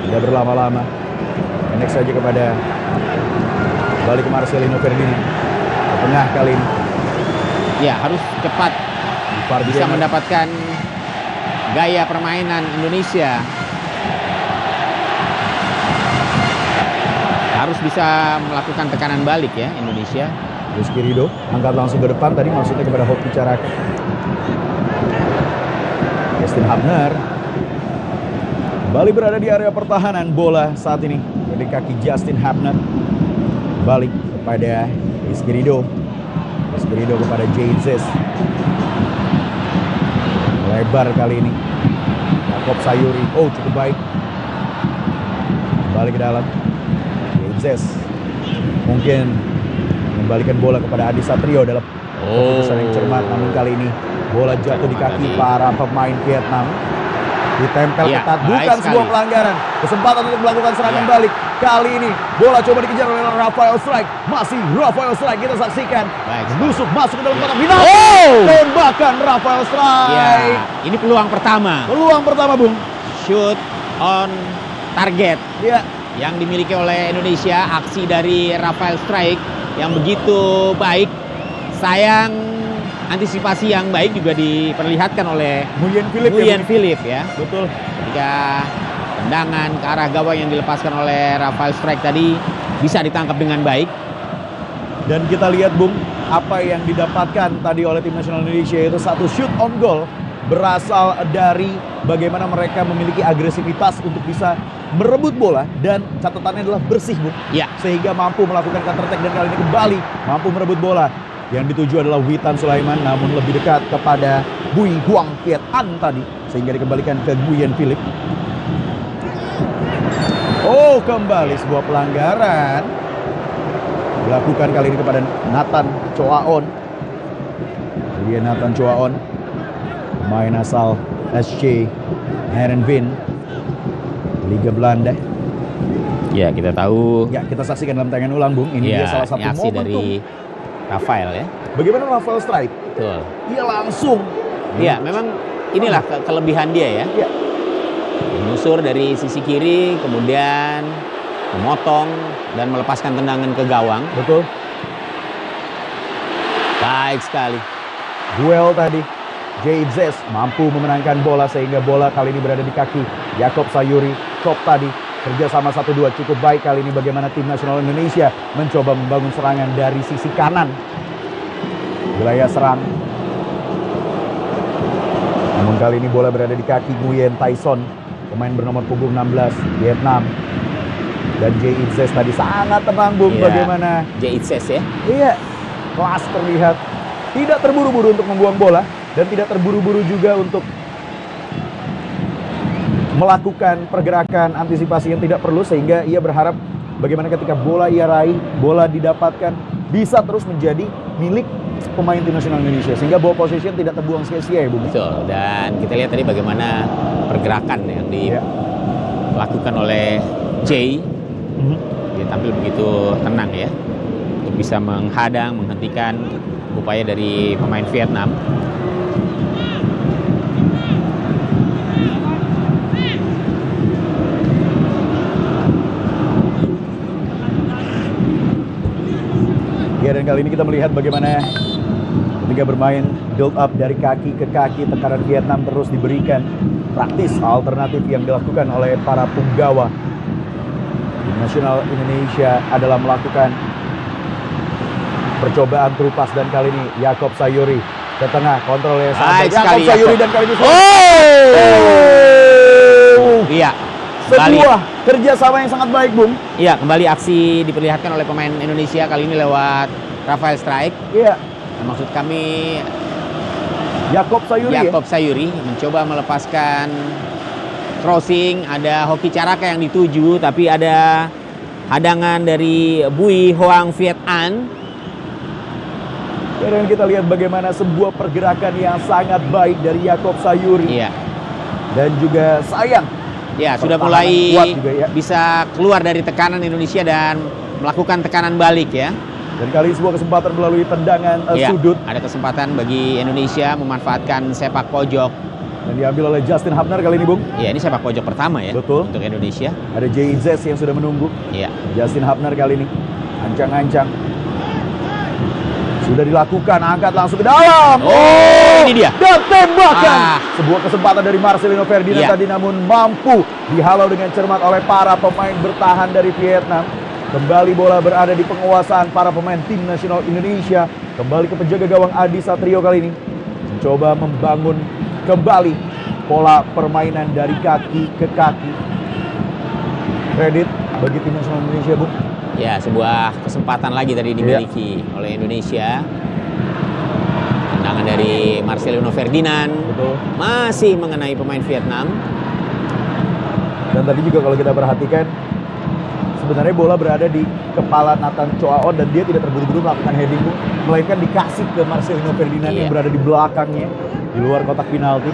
Tidak berlama-lama. Pendek saja kepada balik ke Marcelino Ferdinand. Ke tengah kali ini. Ya, harus cepat Ivar bisa Jenner. mendapatkan gaya permainan Indonesia. Harus bisa melakukan tekanan balik ya Indonesia. Rizky Ridho angkat langsung ke depan tadi maksudnya kepada Hoki Caraka. Justin Hubner kembali berada di area pertahanan bola saat ini dari kaki Justin Hubner. Balik kepada Rizky Ridho. Rizky Ridho kepada Jayzes. Lebar kali ini. Jakob Sayuri. Oh, cukup baik. Kembali ke dalam. Jayzes mungkin mengembalikan bola kepada Adi Satrio dalam keputusan yang cermat, namun kali ini bola jatuh di kaki Tadi. para pemain Vietnam. Ditempel Iya, ketat, baik bukan sebuah sekali. pelanggaran. Kesempatan untuk melakukan serangan Iya. balik. Kali ini bola coba dikejar oleh Rafael Strike. Masih Rafael Strike, kita saksikan. Baik. Menusuk masuk ke dalam Iya. kotak final. Oh! Tembakan Rafael Strike. Ya, ini peluang pertama. Peluang pertama, Bung. Shoot on target Ya, yang dimiliki oleh Indonesia. Aksi dari Rafael Strike yang begitu baik. Sayang antisipasi yang baik juga diperlihatkan oleh Nguyen Philip. Nguyen Philip ya. Betul. Ketika tendangan ke arah gawang yang dilepaskan oleh Rafael Strike tadi bisa ditangkap dengan baik. Dan kita lihat Bung, apa yang didapatkan tadi oleh tim nasional Indonesia itu satu shoot on goal berasal dari bagaimana mereka memiliki agresivitas untuk bisa merebut bola dan catatannya adalah bersih Bung. Ya, Sehingga mampu melakukan counter attack dan kali ini kembali mampu merebut bola. Yang dituju adalah Witan Sulaiman namun lebih dekat kepada Bui Huang Kiet An tadi sehingga dikembalikan ke Nguyen Philip. Oh, kembali sebuah pelanggaran dilakukan kali ini kepada Nathan Choaon. Dia Nathan Choaon, pemain asal SC Heerenveen, Liga Belanda. ya kita tahu Ya, kita saksikan dalam tayangan ulang, Bung. Ini dia ya salah satu ini aksi momentum. dari Rafael ya. Bagaimana Rafael Strike? Betul. Dia langsung. Iya, memang inilah kelebihan dia ya. Ya, Menyusur dari sisi kiri, kemudian memotong dan melepaskan tendangan ke gawang. betul. Baik sekali. Duel tadi. Jayzes mampu memenangkan bola sehingga bola kali ini berada di kaki Jakob Sayuri. Chop tadi kerjasama 1-2 cukup baik kali ini bagaimana tim nasional Indonesia mencoba membangun serangan dari sisi kanan. Wilayah serang. Namun kali ini bola berada di kaki Nguyen Tyson, pemain bernomor punggung 16 Vietnam. Dan Jayzes tadi sangat tenang Bung, Iya. bagaimana Jayzes ya. iya, kelas terlihat. Tidak terburu-buru untuk membuang bola dan tidak terburu-buru juga untuk melakukan pergerakan antisipasi yang tidak perlu sehingga ia berharap bagaimana ketika bola ia raih, bola didapatkan bisa terus menjadi milik pemain tim nasional Indonesia, sehingga ball possession tidak terbuang sia-sia ya Bung. Betul, dan kita lihat tadi bagaimana pergerakan yang dilakukan oleh Jay. Dia tampil begitu tenang ya, untuk bisa menghadang, menghentikan upaya dari pemain Vietnam. Ya, dan kali ini kita melihat bagaimana ketika bermain build up dari kaki ke kaki, tekanan Vietnam terus diberikan. Praktis alternatif yang dilakukan oleh para punggawa. Tim nasional Indonesia adalah melakukan percobaan terupas, dan kali ini Yakob Sayuri ke tengah, kontrolnya sangat Yakob Sayuri, dan kali ini iya, sebuah kerjasama yang sangat baik Bung. Iya, kembali aksi diperlihatkan oleh pemain Indonesia kali ini lewat Rafael Strike. Iya. Maksud kami Yakob Sayuri mencoba melepaskan crossing, ada Hoki Caraka yang dituju, tapi ada hadangan dari Bui Hoang Viet An. Ya, dan kita lihat bagaimana sebuah pergerakan yang sangat baik dari Yakob Sayuri. Iya. Dan juga sayang. Ya, sudah mulai bisa keluar dari tekanan Indonesia dan melakukan tekanan balik ya. Dan kali ini sebuah kesempatan melalui tendangan sudut. Ada kesempatan bagi Indonesia memanfaatkan sepak pojok. Dan diambil oleh Justin Hubner kali ini Bung. Iya, ini sepak pojok pertama ya. Betul. Untuk Indonesia. Ada JZ yang sudah menunggu. Iya. Justin Hubner kali ini. Ancang-ancang. Sudah dilakukan, angkat langsung ke dalam. Ini dia. Dan tembakan. Sebuah kesempatan dari Marcelino Ferdinand tadi, namun mampu dihalau dengan cermat oleh para pemain bertahan dari Vietnam. Kembali bola berada di penguasaan para pemain tim nasional Indonesia. Kembali ke penjaga gawang Adi Satrio kali ini. Mencoba membangun kembali pola permainan dari kaki ke kaki. Kredit bagi tim nasional Indonesia Bung. Ya, sebuah kesempatan lagi tadi dimiliki oleh Indonesia. Tendangan dari Marcelino Ferdinand. Betul. Masih mengenai pemain Vietnam. Dan tadi juga kalau kita perhatikan, sebenarnya bola berada di kepala Nathan Choaon dan dia tidak terburu-buru melakukan heading, melainkan dikasih ke Marcelino Ferdinand yang berada di belakangnya, di luar kotak penalti.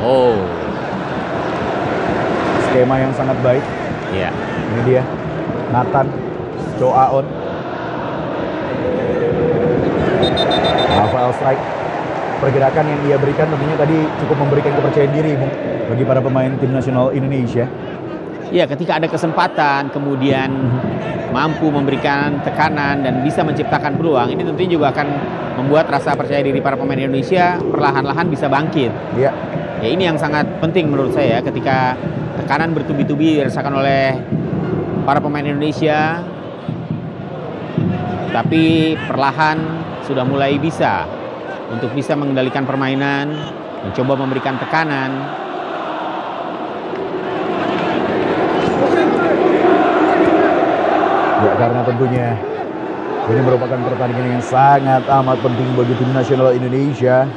Skema yang sangat baik. Iya. Ini dia Nathan Choaon. Rafael Strike. Pergerakan yang dia berikan tentunya tadi cukup memberikan kepercayaan diri bagi para pemain tim nasional Indonesia. Ya, ketika ada kesempatan kemudian mampu memberikan tekanan dan bisa menciptakan peluang, ini tentunya juga akan membuat rasa percaya diri para pemain Indonesia perlahan-lahan bisa bangkit. Iya. Ya, ini yang sangat penting menurut saya ketika tekanan bertubi-tubi dirasakan oleh para pemain Indonesia, tapi perlahan sudah mulai bisa untuk bisa mengendalikan permainan, mencoba memberikan tekanan. Ya, karena tentunya ini merupakan pertandingan yang sangat amat penting bagi tim nasional Indonesia.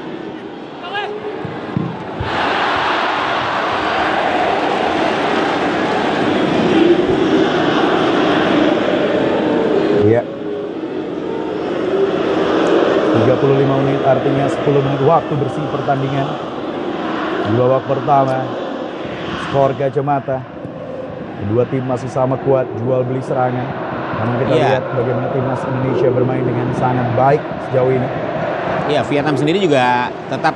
Ya. 35 menit artinya 10 menit waktu bersih pertandingan. Di babak pertama, skor kacamata. Kedua tim masih sama kuat, jual beli serangan. Namun kita lihat bagaimana timnas Indonesia bermain dengan sangat baik sejauh ini. Iya, Vietnam sendiri juga tetap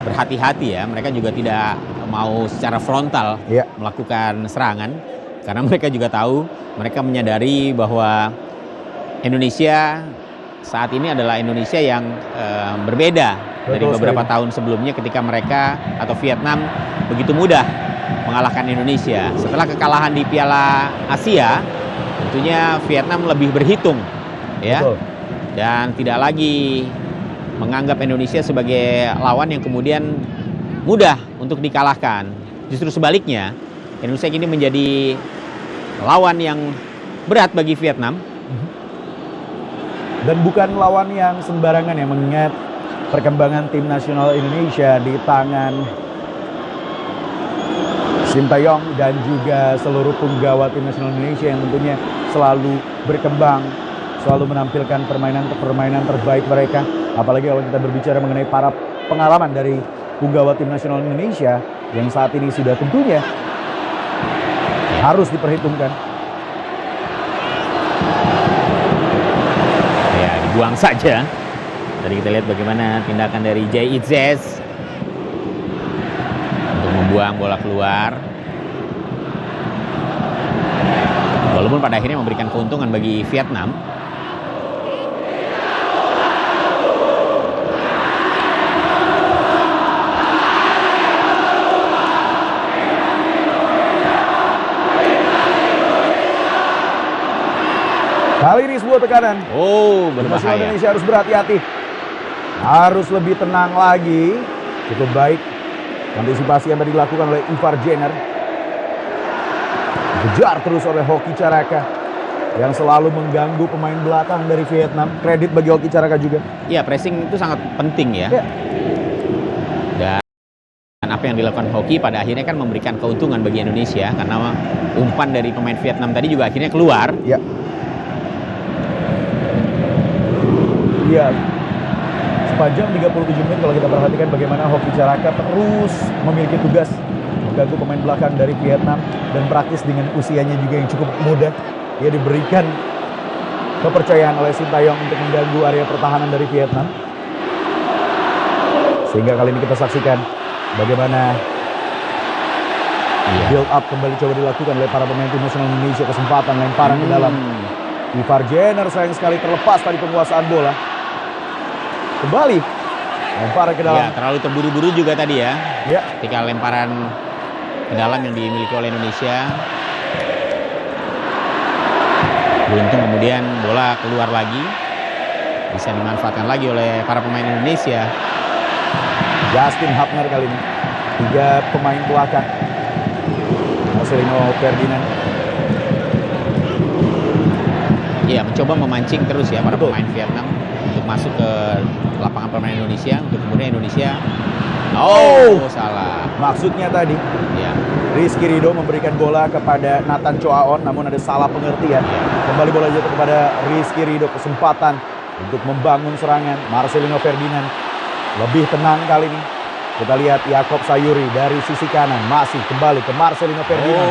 berhati-hati ya. Mereka juga tidak mau secara frontal melakukan serangan. Karena mereka juga tahu, mereka menyadari bahwa Indonesia saat ini adalah Indonesia yang berbeda dari beberapa tahun sebelumnya ketika mereka atau Vietnam begitu mudah mengalahkan Indonesia. Setelah kekalahan di Piala Asia, tentunya Vietnam lebih berhitung ya. Betul. Dan tidak lagi menganggap Indonesia sebagai lawan yang kemudian mudah untuk dikalahkan. Justru sebaliknya, Indonesia ini menjadi lawan yang berat bagi Vietnam. Dan bukan lawan yang sembarangan ya, mengingat perkembangan tim nasional Indonesia di tangan Sintayong dan juga seluruh punggawa tim nasional Indonesia yang tentunya selalu berkembang, selalu menampilkan permainan terbaik mereka. Apalagi kalau kita berbicara mengenai para pengalaman dari punggawa tim nasional Indonesia yang saat ini sudah tentunya harus diperhitungkan. Ya, dibuang saja. Tadi kita lihat bagaimana tindakan dari Jay Itzes untuk membuang bola keluar. Walaupun pada akhirnya memberikan keuntungan bagi Vietnam. Kali ini sebuah tekanan. Oh, Nasional berbahaya. Indonesia harus berhati-hati. Harus lebih tenang lagi. Cukup baik antisipasi yang tadi dilakukan oleh Ivar Jenner. Dikejar terus oleh Hoki Caraka yang selalu mengganggu pemain belakang dari Vietnam. Kredit bagi Hoki Caraka juga. Ya, pressing itu sangat penting ya. Ya. Dan apa yang dilakukan Hoki pada akhirnya kan memberikan keuntungan bagi Indonesia karena umpan dari pemain Vietnam tadi juga akhirnya keluar. Ya. Iya. Sepanjang 37 menit kalau kita perhatikan bagaimana Hoki Caraka terus memiliki tugas mengganggu pemain belakang dari Vietnam, dan praktis dengan usianya juga yang cukup muda. Dia diberikan kepercayaan oleh Sintayong untuk mengganggu area pertahanan dari Vietnam. Sehingga kali ini kita saksikan bagaimana build up kembali coba dilakukan oleh para pemain tim nasional Indonesia. Kesempatan lemparan ke dalam. Ivar Jenner sayang sekali terlepas tadi penguasaan bola. Kembali lemparan ke dalam. Ya, terlalu terburu-buru juga tadi ya. Ya. Ketika lemparan ke dalam yang dimiliki oleh Indonesia. Beruntung kemudian bola keluar lagi. Bisa dimanfaatkan lagi oleh para pemain Indonesia. Justin Hapner kali ini. 3 pemain belakang. Marcelino Ferdinand. Iya, mencoba memancing terus ya para Betul. pemain Vietnam untuk masuk ke lapangan permainan Indonesia, untuk kemudian Indonesia salah. Maksudnya tadi Ya, Rizky Ridho memberikan bola kepada Nathan Choaon, namun ada salah pengertian. Kembali bola jatuh kepada Rizky Ridho. Kesempatan untuk membangun serangan. Marcelino Ferdinand lebih tenang kali ini. Kita lihat Yakob Sayuri dari sisi kanan, masih kembali ke Marcelino Ferdinand.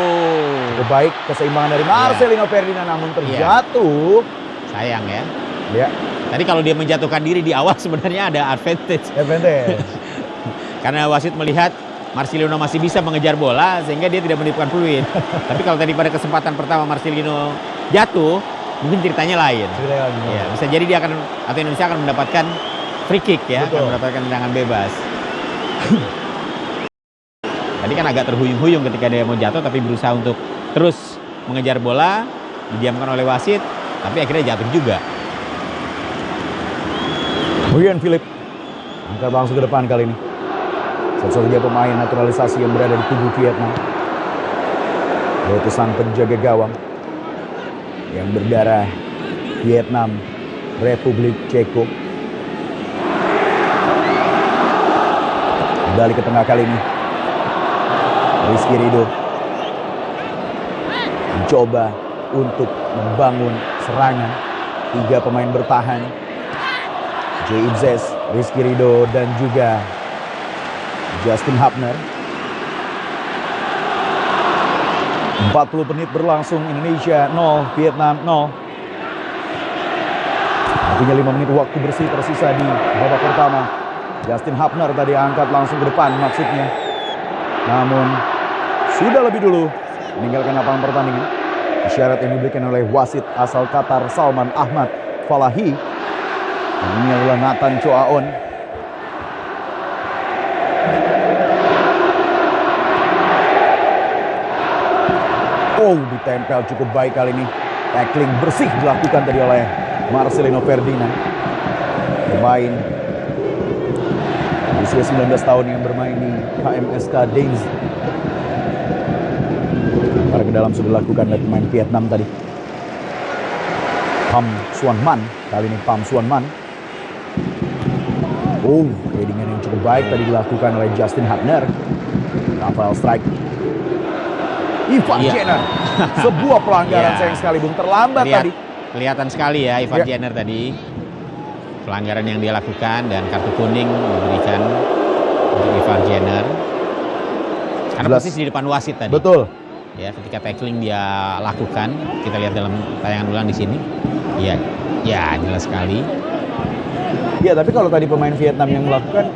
Cukup baik keseimbangan dari Marcelino Ferdinand, namun terjatuh. sayang ya. Ya, Tadi kalau dia menjatuhkan diri di awal sebenarnya ada advantage. Karena wasit melihat Marcelino masih bisa mengejar bola sehingga dia tidak meniupkan peluit. Tapi kalau tadi pada kesempatan pertama Marcelino jatuh, mungkin ceritanya lain. Ya, bisa jadi dia akan, atau Indonesia akan mendapatkan free kick ya, Betul. akan mendapatkan tendangan bebas. Tadi kan agak terhuyung-huyung ketika dia mau jatuh, tapi berusaha untuk terus mengejar bola, didiamkan oleh wasit, tapi akhirnya jatuh juga. Huyen Philip angkat langsung ke depan kali ini. Satu-satunya pemain naturalisasi yang berada di kubu Vietnam, yaitu sang penjaga gawang yang berdarah Vietnam, Republik Ceko. Kembali ke tengah kali ini. Rizky Ridho mencoba untuk membangun serangan. 3 pemain bertahan. Jay Itzes, Rizky Ridho, dan juga Justin Hapner. 40 menit berlangsung, Indonesia 0, Vietnam 0. Artinya 5 menit waktu bersih tersisa di babak pertama. Justin Hapner tadi angkat langsung ke depan maksudnya. Namun sudah lebih dulu meninggalkan lapangan pertandingan. Isyarat yang diberikan oleh wasit asal Qatar Salman Ahmad Falahi. Dan ini adalah Nathan Choaon. Ditempel cukup baik kali ini. Tackling bersih dilakukan tadi oleh Marcelino Ferdinand. Pemain usia 19 tahun yang bermain di KMSK Dings. Para ke dalam sudah dilakukan oleh pemain Vietnam tadi. Pham Xuan Man. Kali ini Pham Xuan Man. Headingan yang cukup baik tadi dilakukan oleh Justin Hapner. Rafael strike. Ivar Jenner. Sebuah pelanggaran sayang sekali, Bung. Terlambat tadi. kelihatan sekali ya Ivar Ya. Jenner tadi. Pelanggaran yang dia lakukan dan kartu kuning diberikan untuk Ivar Jenner. Karena Jelas. posisi di depan wasit tadi. Betul. Ya, ketika tackling dia lakukan, kita lihat dalam tayangan ulang di sini. Iya, ya jelas sekali. Ya, tapi kalau tadi pemain Vietnam yang melakukan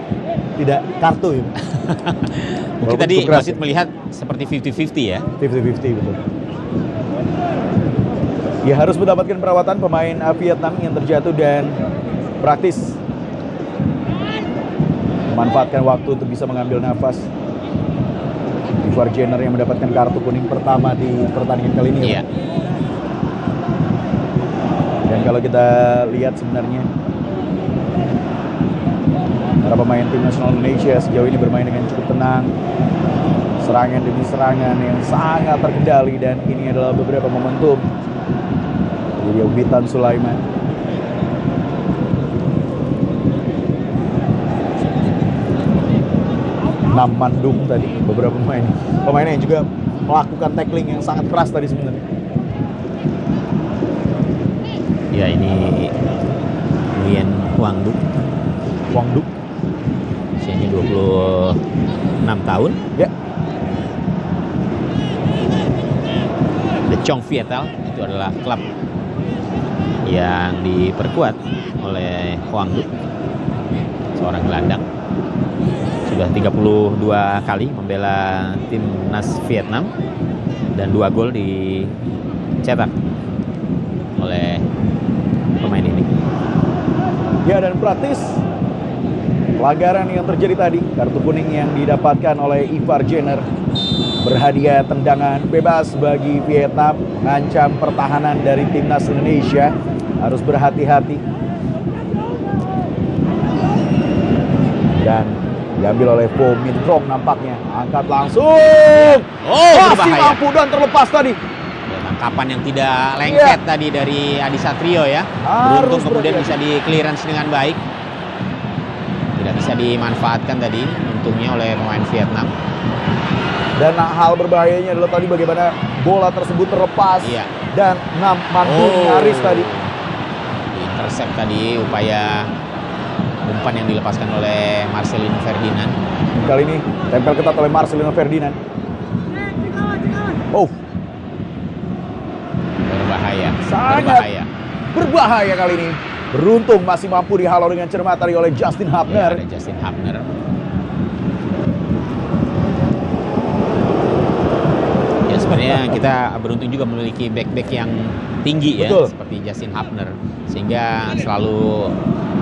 tidak kartu ya. Mungkin Walaupun tadi cukup keras wasit ya. melihat seperti 50-50 ya. 50-50 betul. Ya, harus mendapatkan perawatan pemain Vietnam yang terjatuh dan praktis memanfaatkan waktu untuk bisa mengambil nafas. Ivar Jenner yang mendapatkan kartu kuning pertama di pertandingan kali ini. Iya. Dan kalau kita lihat sebenarnya para pemain tim nasional Indonesia sejauh ini bermain dengan cukup tenang, serangan demi serangan yang sangat terkendali, dan ini adalah beberapa momentum dari Witan Sulaiman. Nam Mandung tadi, beberapa pemain yang juga melakukan tackling yang sangat keras tadi sebenarnya. Ya, ini Nguyen Quang Duc, Wang Duc. usianya 26 tahun. Ya, The Chong Vietal itu adalah klub yang diperkuat oleh Quang Duc, seorang gelandang. Sudah 32 kali membela timnas Vietnam dan 2 gol dicetak oleh pemain ini. ya, dan praktis pelanggaran yang terjadi tadi, kartu kuning yang didapatkan oleh Ivar Jenner, berhadiah tendangan bebas bagi Vietnam, mengancam pertahanan dari timnas Indonesia. Harus berhati-hati. Dan diambil oleh Po Min Trong nampaknya. Angkat langsung. Oh, Masih berbahaya. mampu dan terlepas tadi. Ya, tangkapan yang tidak lengket tadi dari Adi Satrio ya. Harus Beruntung kemudian berhati-hati. bisa di clearance dengan baik. Tidak bisa dimanfaatkan tadi untungnya oleh pemain Vietnam. Dan hal berbahayanya adalah tadi bagaimana bola tersebut terlepas. Iya. Dan Nam Mandung nyaris tadi. Intercept tadi upaya umpan yang dilepaskan oleh Marcelino Ferdinand. Kali ini tempel ketat oleh Marcelino Ferdinand. Oh, Berbahaya. sangat Berbahaya. berbahaya kali ini. Beruntung masih mampu dihalau dengan cermat tadi oleh Justin Ya, Hapner. ada Justin Hapner. Ya, sebenarnya kita beruntung juga memiliki back-back yang tinggi ya, Betul. seperti Justin Hapner, sehingga selalu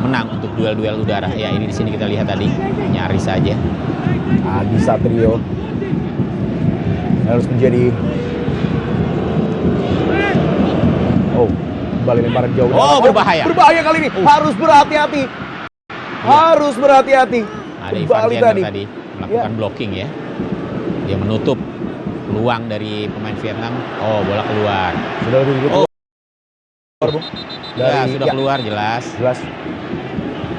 menang untuk duel-duel udara. Ya, ini di sini kita lihat tadi nyaris saja. Adi Satrio harus menjadi kembali lemparan jauh. Oh, berbahaya. Berbahaya kali ini. Harus berhati-hati. Harus berhati-hati. Ada Ivar Kembali Jenner tadi melakukan Ya. blocking ya. Dia menutup peluang dari pemain Vietnam. Oh, bola keluar. Sudah lebih begitu. Oh. Dari, Ya, sudah keluar jelas. Jelas.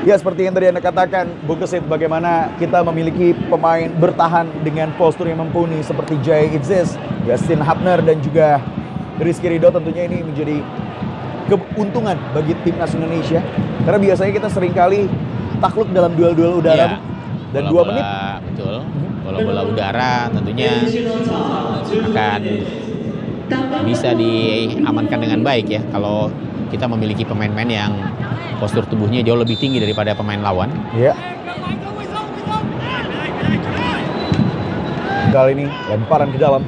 Ya, seperti yang tadi Anda katakan, Bung Kesit, bagaimana kita memiliki pemain bertahan dengan postur yang mumpuni seperti Jay Itzes, Justin Hapner, dan juga Rizky Ridho. Tentunya ini menjadi keuntungan bagi timnas Indonesia. Karena biasanya kita seringkali takluk dalam duel-duel udara. Iya. Dan 2 Bola-bola, menit. betul. Bola-bola udara tentunya akan bisa diamankan dengan baik ya kalau kita memiliki pemain-pemain yang postur tubuhnya jauh lebih tinggi daripada pemain lawan. Ya. Kali ini lemparan ke dalam.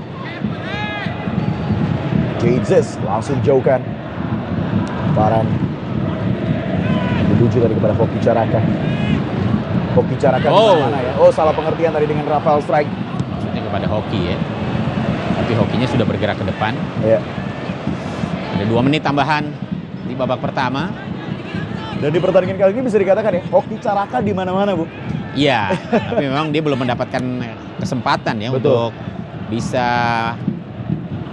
Jay Itzes langsung jauhkan. Lemparan menuju tadi kepada Hoki Caraka. Hoki Caraka Oh. mana ya? Oh, salah pengertian tadi dengan Rafael Strike. Maksudnya kepada hoki ya. Tapi hokinya sudah bergerak ke depan. Ya. Ada 2 menit tambahan di babak pertama. Dan di pertandingan kali ini bisa dikatakan ya, Hoki Caraka di mana-mana, Bu. Iya, tapi memang dia belum mendapatkan kesempatan ya Betul. untuk bisa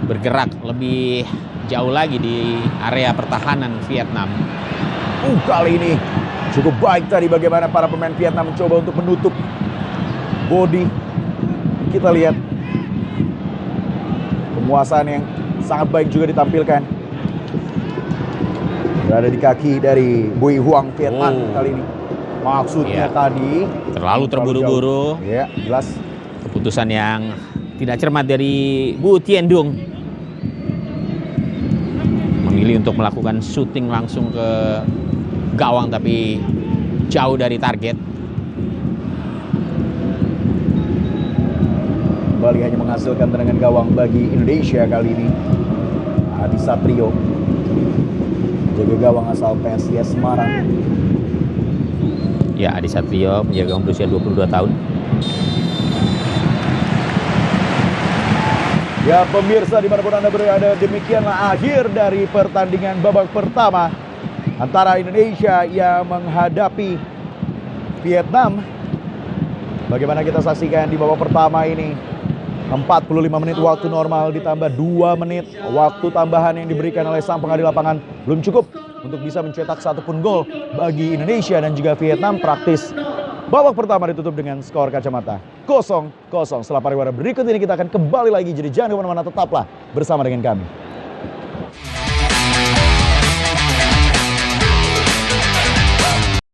bergerak lebih jauh lagi di area pertahanan Vietnam. Kali ini cukup baik tadi bagaimana para pemain Vietnam mencoba untuk menutup body. Kita lihat penguasaan yang sangat baik juga ditampilkan. berada di kaki dari Bui Huang Vietnam kali ini. Iya. Maksudnya tadi Terlalu terburu-buru. Ya, jelas. Keputusan yang tidak cermat dari Bu Tiendung. Memilih untuk melakukan syuting langsung ke gawang tapi jauh dari target. Kembali hanya menghasilkan tendangan gawang bagi Indonesia kali ini. Adi Satrio, jaga gawang asal PSIS Semarang. Ya, Adi Satrio, penjaga gawang berusia 22 tahun. Ya pemirsa dimanapun Anda berada, demikianlah akhir dari pertandingan babak pertama antara Indonesia yang menghadapi Vietnam. Bagaimana kita saksikan di babak pertama ini, 45 menit waktu normal ditambah 2 menit waktu tambahan yang diberikan oleh sang pengadil lapangan belum cukup untuk bisa mencetak satupun gol bagi Indonesia dan juga Vietnam. Praktis babak pertama ditutup dengan skor kacamata 0-0. Setelah pariwara berikut ini kita akan kembali lagi, jadi jangan kemana-mana, tetaplah bersama dengan kami.